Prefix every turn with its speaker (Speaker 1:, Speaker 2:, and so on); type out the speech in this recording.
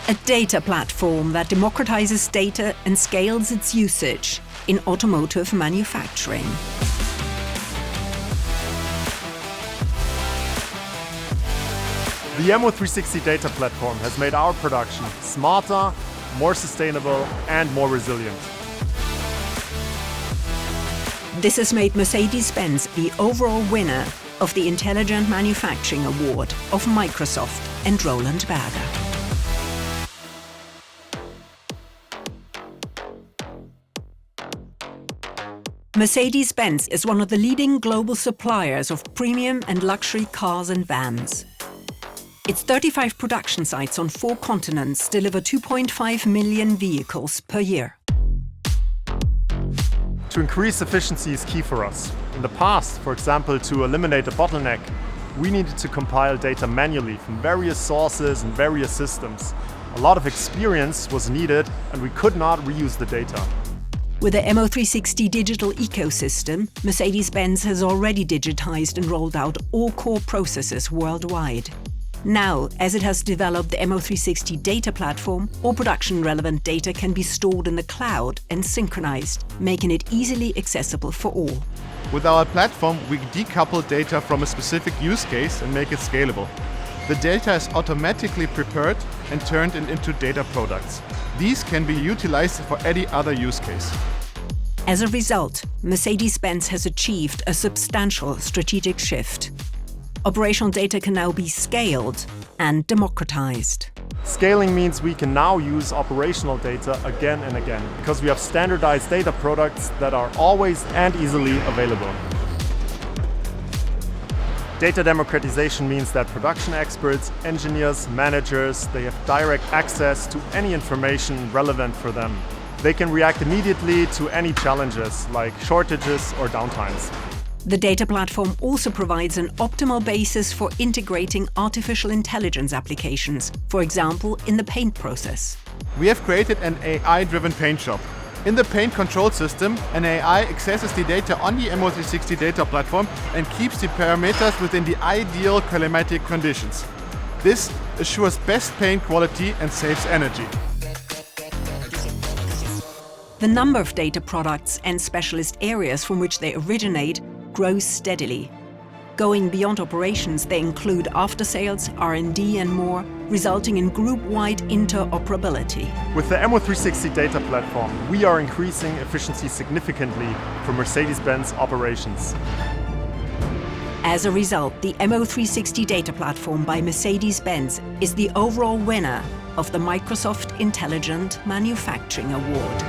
Speaker 1: A data platform that democratizes data and scales its usage in automotive manufacturing.
Speaker 2: The MO360 data platform has made our production smarter, more sustainable, and more resilient.
Speaker 1: This has made Mercedes-Benz the overall winner of the Intelligent Manufacturing Award of Microsoft and Roland Berger. Mercedes-Benz is one of the leading global suppliers of premium and luxury cars and vans. Its 35 production sites on 4 continents deliver 2.5 million vehicles per year.
Speaker 2: To increase efficiency is key for us. In the past, for example, to eliminate a bottleneck, we needed to compile data manually from various sources and various systems. A lot of experience was needed, and we could not reuse the data.
Speaker 1: With the MO360 digital ecosystem, Mercedes-Benz has already digitized and rolled out all core processes worldwide. Now, as it has developed the MO360 data platform, all production-relevant data can be stored in the cloud and synchronized, making it easily accessible for all.
Speaker 3: With our platform, we decouple data from a specific use case and make it scalable. The data is automatically prepared and turned into data products. These can be utilized for any other use case.
Speaker 1: As a result, Mercedes-Benz has achieved a substantial strategic shift. Operational data can now be scaled and democratized.
Speaker 2: Scaling means we can now use operational data again and again, because we have standardized data products that are always and easily available. Data democratization means that production experts, engineers, managers, they have direct access to any information relevant for them. They can react immediately to any challenges, like shortages or downtimes.
Speaker 1: The data platform also provides an optimal basis for integrating artificial intelligence applications, for example, in the paint process.
Speaker 3: We have created an AI-driven paint shop. In the paint control system, an AI accesses the data on the MO360 data platform and keeps the parameters within the ideal climatic conditions. This assures best paint quality and saves energy.
Speaker 1: The number of data products and specialist areas from which they originate grows steadily. Going beyond operations, they include after-sales, R&D and more, resulting in group-wide interoperability.
Speaker 2: With the MO360 data platform, we are increasing efficiency significantly for Mercedes-Benz operations.
Speaker 1: As a result, the MO360 data platform by Mercedes-Benz is the overall winner of the Microsoft Intelligent Manufacturing Award.